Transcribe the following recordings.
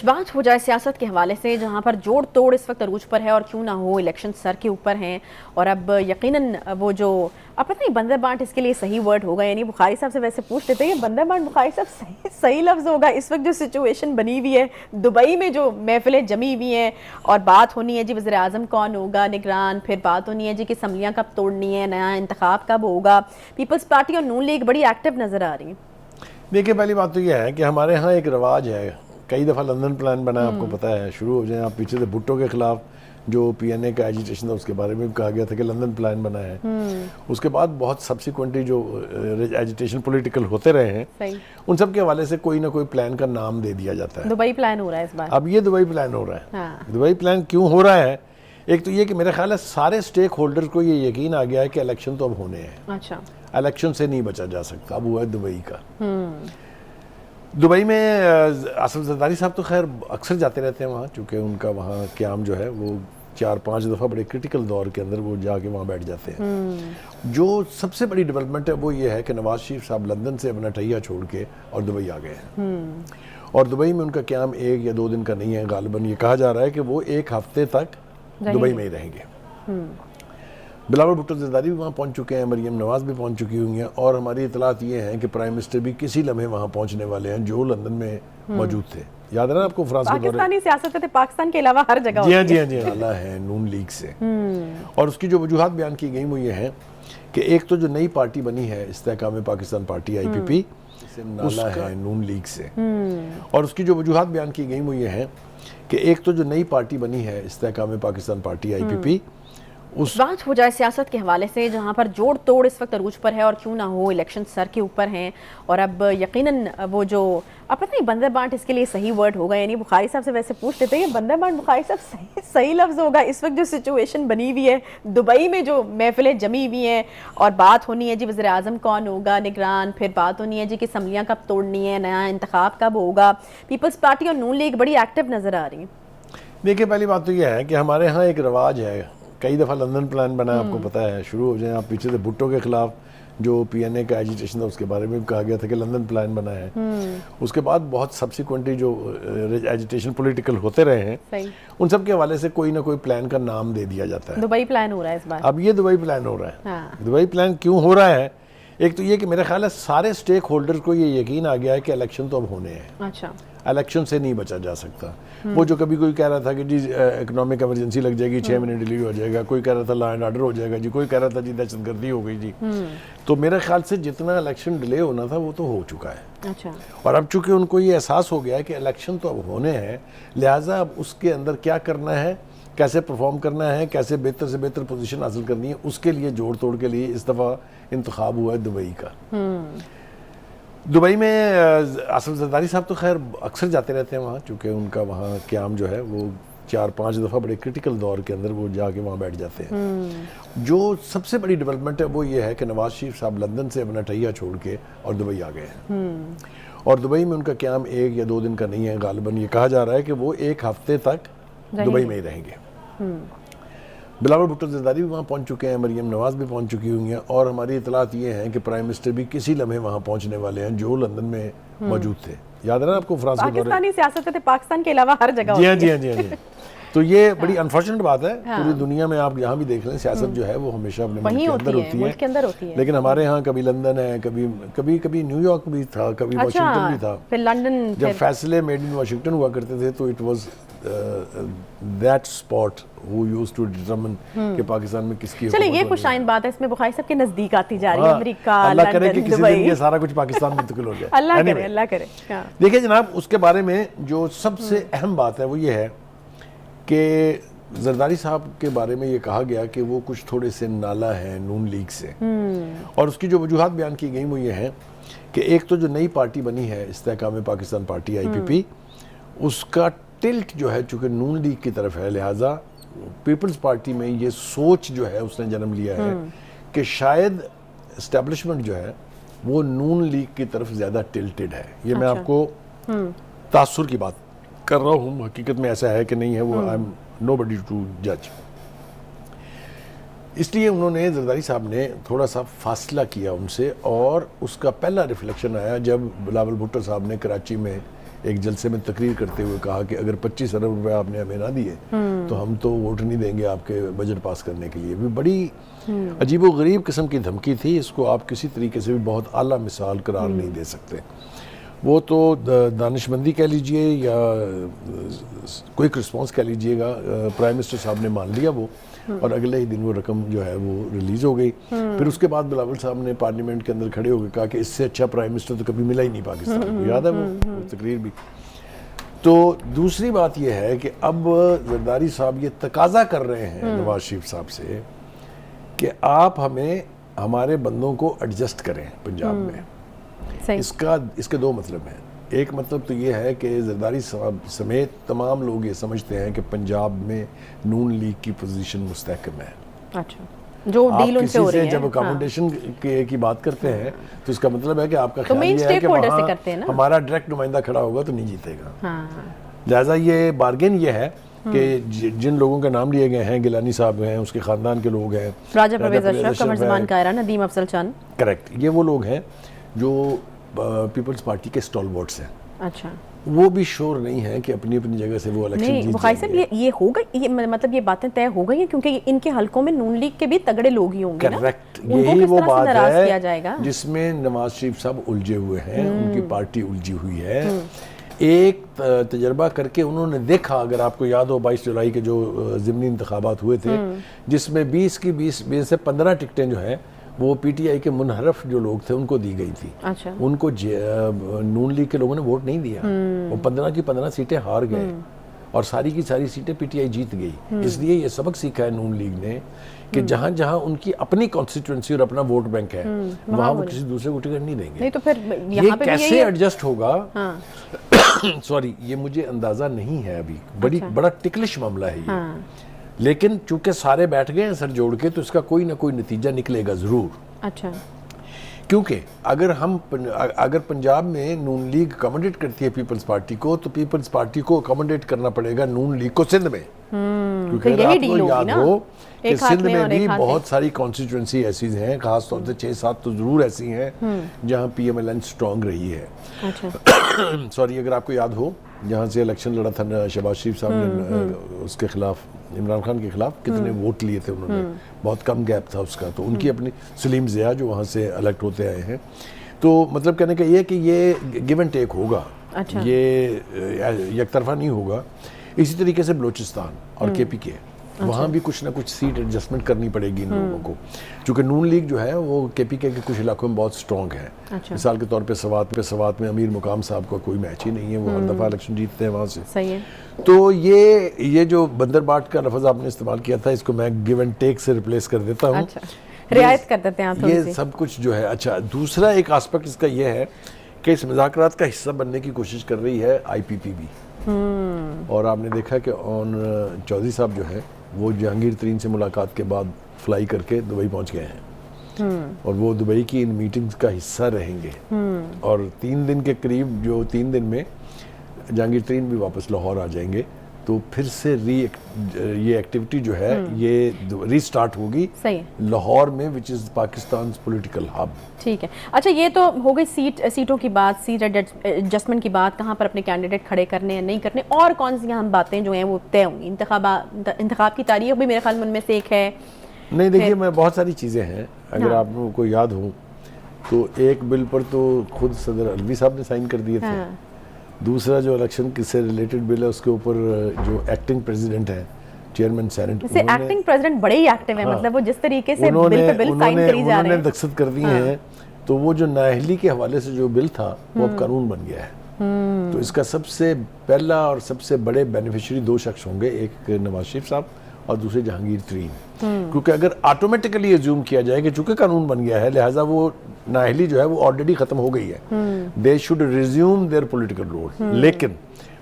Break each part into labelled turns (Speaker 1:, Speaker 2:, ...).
Speaker 1: बात हो जाए सियासत के हवाले से, जहां पर जोड़ तोड़ इस वक्त अरूज पर है और क्यों ना हो, इलेक्शन सर के ऊपर हैं और अब यकीनन वो जो अब पता नहीं बंदर बांट इसके लिए सही वर्ड होगा या नहीं। बुखारी साहब से वैसे पूछ लेते हैं कि बंदर बांट बुखारी साहब सही लफ्ज़ होगा इस वक्त जो सिचुएशन बनी हुई है, दुबई में जो महफिलें जमी हुई हैं और बात होनी है जी वज़ीर आज़म कौन होगा निगरान, फिर बात होनी है जी कि असम्बलियाँ कब तोड़नी है, नया इंतखाब कब होगा। पीपल्स पार्टी और नून लीग बड़ी एक्टिव नज़र आ रही है।
Speaker 2: देखिए, पहली बात तो यह है कि हमारे यहाँ एक रिवाज है, कई दफ़ा लंदन प्लान बना, आपको पता है। शुरू हो जाए आप पीछे से भुट्टो के खिलाफ जो PNA का एजिटेशन था उसके बारे में भी कहा गया था कि लंदन प्लान बना है। उसके बाद बहुत सब्सिक्वेंटली जो एजिटेशन पॉलिटिकल होते रहे हैं उन सब के हवाले से कोई ना कोई प्लान का नाम दे दिया जाता है।
Speaker 1: दुबई प्लान हो रहा है इस बार।
Speaker 2: अब ये दुबई प्लान हो रहा है।
Speaker 1: हाँ।
Speaker 2: दुबई प्लान क्यों हो रहा है? एक तो ये कि मेरा ख्याल है सारे स्टेक होल्डर्स को ये यकीन आ गया है कि इलेक्शन तो अब होने हैं।
Speaker 1: अच्छा,
Speaker 2: इलेक्शन से नहीं बचा जा सकता। अब हुआ है दुबई का। दुबई में आसिफ जरदारी साहब तो खैर अक्सर जाते रहते हैं वहाँ, चूँकि उनका वहाँ क़याम जो है वो 4-5 दफ़ा बड़े क्रिटिकल दौर के अंदर वो जाके वहाँ बैठ जाते हैं। जो सबसे बड़ी डेवलपमेंट है वो ये है कि नवाज शरीफ साहब लंदन से अपना टैया छोड़ के और दुबई आ गए हैं। और दुबई में उनका क़याम 1 या 2 दिन का नहीं है, गालिबन ये कहा जा रहा है कि वो 1 हफ्ते तक दुबई में ही रहेंगे। बिलावल भुट्टो ज़रदारी भी वहाँ पहुँच चुके हैं, मरीम नवाज़ भी पहुँच चुकी हुई हैं और हमारी इतलात ये हैं कि प्राइम मिनिस्टर भी किसी लम्हे वहाँ पहुँचने वाले हैं जो लंदन में मौजूद थे। याद है ना आपको फ्रांस के
Speaker 1: पाकिस्तानी सियासत में पाकिस्तान के अलावा हर जगह।
Speaker 2: जी हाँ, जी हाँ, जी हाँ। नाला है नून लीग से और उसकी जो वजूहात बयान की गई वो ये हैं कि एक तो जो नई पार्टी बनी है इस्तेहकाम पाकिस्तान पार्टी IPP, नाला है नून लीग से और उसकी जो वजूहात बयान की गई वो ये हैं कि एक तो जो नई पार्टी बनी है इस्तेहकाम पाकिस्तान पार्टी IPP,
Speaker 1: उस बात हो जाए सियासत के हवाले से, जहां पर जोड़ तोड़ इस वक्त अरूज पर है और क्यों ना हो, इलेक्शन सर के ऊपर हैं और अब यकीनन वो जो अब पता नहीं बंदर बांट इसके लिए सही वर्ड होगा या नहीं। बुखारी साहब से वैसे पूछ लेते हैं कि बंदर बांट बुखारी साहब सही लफ्ज़ होगा इस वक्त जो सिचुएशन बनी हुई है, दुबई में जो महफिलें जमी हुई हैं और बात होनी है जी वज़ीर आज़म कौन होगा निगरान, फिर बात होनी है जी कि असम्बलियाँ कब तोड़नी है, नया इंतखाब कब होगा। पीपल्स पार्टी और नून लीग बड़ी एक्टिव नज़र आ रही है।
Speaker 2: देखिए, पहली बात तो यह है कि हमारे यहाँ एक रिवाज है, कई दफ़ा लंदन प्लान बना, आपको पता है। शुरू हो जाए आप पीछे से भुट्टो के खिलाफ जो PNA का एजिटेशन था उसके बारे में भी कहा गया था कि लंदन प्लान बना है। उसके बाद बहुत सब्सिक्वेंटली जो एजिटेशन पॉलिटिकल होते रहे हैं उन सब के हवाले से कोई ना कोई प्लान का नाम दे दिया जाता है।
Speaker 1: दुबई प्लान हो रहा है इस बार।
Speaker 2: अब ये दुबई प्लान हो रहा है।
Speaker 1: हाँ।
Speaker 2: दुबई प्लान क्यों हो रहा है? एक तो ये कि मेरा ख्याल है सारे स्टेक होल्डर्स को ये यकीन आ गया है कि इलेक्शन तो अब होने हैं।
Speaker 1: अच्छा,
Speaker 2: इलेक्शन से नहीं बचा जा सकता। वो जो कभी कोई कह रहा था कि जी इकोनॉमिक इमरजेंसी लग जाएगी, 6 महीने डिलीवर हो जाएगा, कोई कह रहा था लॉ एंड ऑर्डर हो जाएगा जी, कोई कह रहा था जी दहशतगर्दी हो गई जी। तो मेरे ख्याल से जितना इलेक्शन डिले होना था वो तो हो चुका है।
Speaker 1: अच्छा।
Speaker 2: और अब चूंकि उनको ये एहसास हो गया है कि इलेक्शन तो अब होने हैं, लिहाजा अब उसके अंदर क्या करना है, कैसे परफॉर्म करना है, कैसे बेहतर से बेहतर पोजीशन हासिल करनी है, उसके लिए जोड़ तोड़ के लिए इस दफ़ा इंतखाब हुआ है दुबई का। दुबई में आसिफ जरदारी साहब तो खैर अक्सर जाते रहते हैं वहाँ, चूँकि उनका वहाँ क़याम जो है वो 4-5 दफ़ा बड़े क्रिटिकल दौर के अंदर वो जाके वहाँ बैठ जाते हैं। जो सबसे बड़ी डेवलपमेंट है वो ये है कि नवाज शरीफ साहब लंदन से अपना टैया छोड़ के और दुबई आ गए हैं। और दुबई में उनका क़याम 1 या 2 दिन का नहीं है, गालिबन ये कहा जा रहा है कि वो 1 हफ्ते तक दुबई में ही रहेंगे। बिलावल भुट्टो ज़रदारी भी वहाँ पहुँच चुके हैं, मरीम नवाज़ भी पहुँच चुकी हुई हैं और हमारी इतलात ये हैं कि प्राइम मिनिस्टर भी किसी लम्हे वहाँ पहुँचने वाले हैं जो लंदन में मौजूद थे। याद है ना आपको फ्रांस के
Speaker 1: पाकिस्तानी सियासत में पाकिस्तान के अलावा हर जगह।
Speaker 2: जी हाँ, जी हाँ, जी हाँ। तो ये बड़ी अनफॉर्चुनेट बात है। पूरी दुनिया में आप यहाँ भी देख लें, सियासत जो है वो हमेशा अपने मुल्क के अंदर होती है। लेकिन हमारे यहाँ कभी लंदन है, कभी न्यूयॉर्क भी था, कभी वाशिंगटन भी था।
Speaker 1: फिर लंदन,
Speaker 2: जब फैसले मेड इन वाशिंगटन हुआ करते थे तो it was that spot who used to determine कि पाकिस्तान में किसकी।
Speaker 1: चलिए, ये कुछ शाइन बात है, इसमें बुखारी साहब के नजदीक आती जा रही है अमेरिका,
Speaker 2: अल्लाह करे कि किसी दिन ये सारा कुछ पाकिस्तान में मुंतकिल हो जाए।
Speaker 1: अल्लाह करे, अल्लाह करे।
Speaker 2: देखिए जनाब, उसके बारे में जो सबसे अहम बात है वो ये है कि जरदारी साहब के बारे में ये कहा गया कि वो कुछ थोड़े से नाला हैं नून लीग से और उसकी जो वजूहात बयान की गई वो ये हैं कि एक तो जो नई पार्टी बनी है इस्तेहकाम पाकिस्तान पार्टी IPP, उसका टिल्ट जो है चूँकि नून लीग की तरफ है, लिहाजा पीपल्स पार्टी में ये सोच जो है उसने जन्म लिया है कि शायद इस्टेब्लिशमेंट जो है वो नून लीग की तरफ ज़्यादा टिल्टेड है। ये मैं आपको तासुर की बात कर रहा हूँ, हकीकत में ऐसा है कि नहीं है वो आई एम नोबडी टू जज। इसलिए उन्होंने जरदारी साहब ने थोड़ा सा फासला किया उनसे और उसका पहला रिफ्लेक्शन आया जब बिलावल भुट्टो साहब ने कराची में एक जलसे में तकरीर करते हुए कहा कि अगर 25 अरब रुपए आपने हमें ना दिए तो हम तो वोट नहीं देंगे आपके बजट पास करने के लिए। भी बड़ी अजीबो गरीब किस्म की धमकी थी, इसको आप किसी तरीके से भी बहुत आला मिसाल करार नहीं दे सकते। वो तो दानिशमंदी कह लीजिए या क्विक रिस्पांस कह लीजिएगा, प्राइम मिनिस्टर साहब ने मान लिया वो, और अगले ही दिन वो रकम जो है वो रिलीज हो गई। फिर उसके बाद बिलावल साहब ने पार्लियामेंट के अंदर खड़े होकर कहा कि इससे अच्छा प्राइम मिनिस्टर तो कभी मिला ही नहीं पाकिस्तान को, याद है वो तकरीर भी। तो दूसरी बात यह है कि अब जरदारी साहब ये तकाजा कर रहे हैं नवाज शरीफ साहब से कि आप हमें हमारे बंदों को एडजस्ट करें पंजाब में। इसके दो मतलब हैं। एक मतलब तो ये है कि जरदारी साहब समेत तमाम लोग ये समझते हैं कि पंजाब में नून लीग की पोजीशन मुस्तहकम है। अच्छा, जो डील उनसे हो रही है, जब अकोमोडेशन की बात करते हैं तो इसका मतलब है कि आपका ख्याल ये है कि वहाँ हमारा डायरेक्ट नुमाइंदा खड़ा होगा तो नहीं जीतेगा। लिहाजा ये बार्गेन ये है कि जिन लोगों के नाम लिए गए हैं, गिलानी साहब हैं, उसके खानदान के लोग हैं,
Speaker 1: राजा परवेज अशरफ, कमर ज़मान कायरा, नदीम अफजल चंद,
Speaker 2: करेक्ट, ये वो लोग हैं जो पीपल्स पार्टी के स्टॉलवर्ड्स हैं।
Speaker 1: अच्छा,
Speaker 2: वो भी श्योर नहीं है कि अपनी अपनी जगह से वो इलेक्शन जीत
Speaker 1: बुखारी साहब ये होगा, ये मतलब ये बातें तय हो गई हैं क्योंकि इनके हलकों में नून लीग के भी तगड़े लोग ही होंगे।
Speaker 2: करेक्ट, यही वो बात है जिसमें नवाज शरीफ साहब उलझे हुए हैं, उनकी पार्टी उलझी हुई है। एक तजर्बा करके उन्होंने देखा, अगर आपको याद हो 22 जुलाई के जो ज़िमनी इंतखाबात हुए थे जिसमें 20 से 15 टिकटें जो है वो पीटीआई के मुनहरफ जो लोग थे उनको दी गई थी। अच्छा। उनको नून लीग के लोगों ने वोट नहीं दिया, वो 15 की 15 सीटें हार गए और सारी की सारी सीटें पीटीआई जीत गई। इसलिए ये सबक सीखा है नून लीग ने कि जहां जहां उनकी अपनी कॉन्स्टिट्यूंसी और अपना वोट बैंक है वहां वो किसी दूसरे को टिकट नहीं देंगे।
Speaker 1: नहीं तो फिर यहाँ पे
Speaker 2: कैसे एडजस्ट होगा, सॉरी, ये मुझे अंदाजा नहीं है अभी। बड़ा टिकलिश मामला है ये। लेकिन चूंकि सारे बैठ गए हैं सर जोड़ के, तो इसका कोई ना कोई नतीजा निकलेगा जरूर।
Speaker 1: अच्छा,
Speaker 2: क्योंकि अगर पंजाब में नून लीग अकोमोडेट करती है पीपल्स पार्टी को, तो पीपल्स पार्टी को अकोमोडेट करना पड़ेगा नून लीग को सिंध में। क्योंकि अगर आपको याद हो कि सिंध में भी बहुत सारी कॉन्स्टिट्यूंसी ऐसी हैं, खासतौर से 6-7 तो जरूर ऐसी हैं जहां पीएमएलएन स्ट्रांग रही है। अच्छा। सॉरी, अगर आपको याद हो जहाँ से इलेक्शन लड़ा था शहबाज शरीफ साहब ने उसके खिलाफ, इमरान खान के खिलाफ, कितने वोट लिए थे उन्होंने, बहुत कम गैप था उसका। तो उनकी अपनी सलीम ज़िया जो वहाँ से इलेक्ट होते आए हैं। तो मतलब कहने का ये है कि ये गिव एंड टेक होगा। अच्छा। ये एक तरफा नहीं होगा। इसी तरीके से बलूचिस्तान और केपीके, वहाँ भी कुछ ना कुछ सीट एडजस्टमेंट करनी पड़ेगी इन लोगों को, क्योंकि नून लीग जो है वो केपीके के कुछ इलाकों में बहुत स्ट्रॉन्ग है। अच्छा। मिसाल के तौर पे सवात में अमीर मुकाम साहब का कोई मैच ही नहीं है, वो हर दफ़ा इलेक्शन जीतते हैं वहाँ से।
Speaker 1: सही है।
Speaker 2: तो ये जो बंदर बाट का लफ्ज़ आपने इस्तेमाल किया था, इसको मैं गिव एंड टेक से रिप्लेस कर देता हूँ।
Speaker 1: अच्छा, रियायत कर देते हैं आप थोड़ी सी।
Speaker 2: ये सब कुछ जो है। अच्छा, दूसरा एक आस्पेक्ट इसका ये है कि इस मुज़ाकरात का हिस्सा बनने की कोशिश कर रही है IPPB। और आपने देखा कि चौधरी साहब जो है वो जहांगीर तरीन से मुलाकात के बाद फ्लाई करके दुबई पहुंच गए हैं और वो दुबई की इन मीटिंग्स का हिस्सा रहेंगे। और 3 दिन के करीब, जो 3 दिन में जहांगीर तरीन भी वापस लाहौर आ जाएंगे, तो फिर से ये एक्टिविटी जो है ये रीस्टार्ट होगी लाहौर में, which is Pakistan political hub. ठीक है। अच्छा, ये तो हो गई सीटों की बात, सीट एडजस्टमेंट की बात, कहाँ पर अपने कैंडिडेट खड़े करने या नहीं करने, और कौन सी हम बातें जो हैं वो तय होंगी। इंतखाब की तारीख भी मेरे ख्याल में उनमें से एक है। नहीं, देखिए, मैं बहुत सारी चीज़ें हैं। अगर आपको याद हो तो एक बिल पर तो खुद सदर अलवी साहब ने साइन कर दिए थे। दूसरा जो इलेक्शन से रिलेटेड बिल है उसके ऊपर जो एक्टिंग प्रेसिडेंट है, चेयरमैन सेनेट,
Speaker 1: एक्टिंग प्रेसिडेंट बड़े ही एक्टिव है। मतलब वो जिस तरीके से बिल पे बिल साइन करी जा रहे हैं,
Speaker 2: दस्तखत कर दिए हैं। तो वो जो नाअहली के हवाले से जो बिल था वो अब कानून बन गया है। तो इसका सबसे पहला और सबसे बड़े बेनिफिशियरी 2 शख्स होंगे, एक नवाज शरीफ साहब और दूसरे जहांगीर तरीन। क्योंकि अगर ऑटोमेटिकली एज्यूम किया जाए कि चूंकि कानून बन गया है, लिहाजा वो नाअहली जो है वो ऑलरेडी खत्म हो गई है, they should resume their political role. लेकिन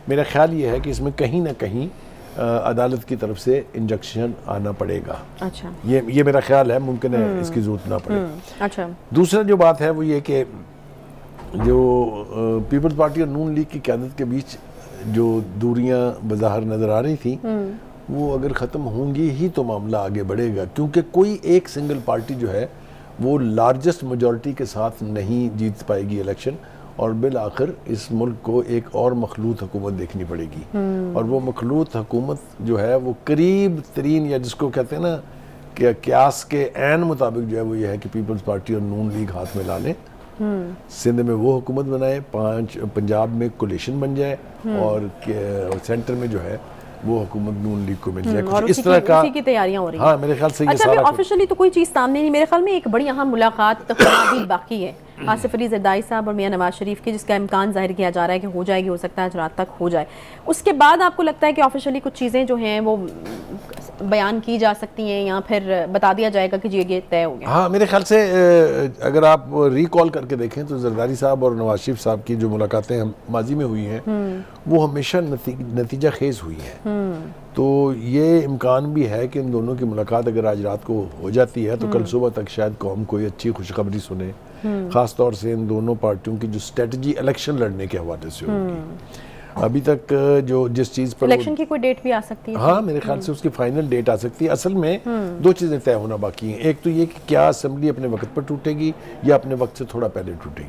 Speaker 2: मेरा ख्याल ये है कि इसमें कहीं ना कहीं अदालत की तरफ से इंजेक्शन आना पड़ेगा। अच्छा, ये मेरा ख्याल है, मुमकिन है इसकी जरूरत ना पड़े। अच्छा, दूसरा जो बात है वो ये कि जो पीपल्स पार्टी और नून लीग की क़यादत के बीच जो दूरियां बज़ाहिर नजर आ रही थी, वो अगर ख़त्म होंगी ही तो मामला आगे बढ़ेगा। क्योंकि कोई एक सिंगल पार्टी जो है वो लार्जेस्ट मेजॉरिटी के साथ नहीं जीत पाएगी इलेक्शन, और बिल आखिर इस मुल्क को एक और मखलूत हुकूमत देखनी पड़ेगी। और वो मखलूत हुकूमत जो है वो करीब तरीन, या जिसको कहते हैं ना कि क्यास के ऐन मुताबिक जो है वो ये है कि पीपल्स पार्टी और नून लीग हाथ में ला लें, सिंध में वो हुकूमत बनाए, पंजाब में कोलिशन बन जाए और सेंटर में जो है वो हुकूमत नून लीग को मिल जाए।
Speaker 1: और
Speaker 2: कुछ इस तरह का
Speaker 1: उसी की तैयारियां हो रही हैं।
Speaker 2: हाँ, मेरे ख्याल से ये
Speaker 1: अच्छा,
Speaker 2: सारा
Speaker 1: ऑफिशियली तो कोई चीज़ सामने नहीं, मेरे ख्याल में एक बड़ी अहम मुलाकात अभी बाकी है आसिफ अली जरदारी साहब और मियां नवाज शरीफ की, जिसका इम्कान जाहिर किया जा रहा है कि हो जाएगी, हो सकता है आज रात तक हो जाए। उसके बाद आपको लगता है कि ऑफिशियली कुछ चीज़ें जो हैं वो बयान की जा सकती हैं या फिर बता दिया जाएगा कि ये तय हो गया?
Speaker 2: हाँ, मेरे ख्याल से अगर आप रिकॉल करके देखें तो जरदारी साहब और नवाज शरीफ साहब की जो मुलाकातें हम माजी में हुई हैं वो हमेशा नतीजा खेज हुई हैं। तो ये इम्कान भी है कि इन दोनों की मुलाकात अगर आज रात को हो जाती है तो कल सुबह तक शायद कौम कोई अच्छी खुशखबरी सुने, ख़ास तौर से इन दोनों पार्टियों की जो स्ट्रेटजी इलेक्शन लड़ने के हवाले से होगी। अभी तक जो जिस चीज़ पर
Speaker 1: इलेक्शन की कोई डेट भी आ सकती है?
Speaker 2: हाँ, मेरे ख्याल से उसकी फाइनल डेट आ सकती है। असल में दो चीज़ें तय होना बाकी हैं। एक तो ये कि क्या असेंबली अपने वक्त पर टूटेगी या अपने वक्त से थोड़ा पहले टूटेगी।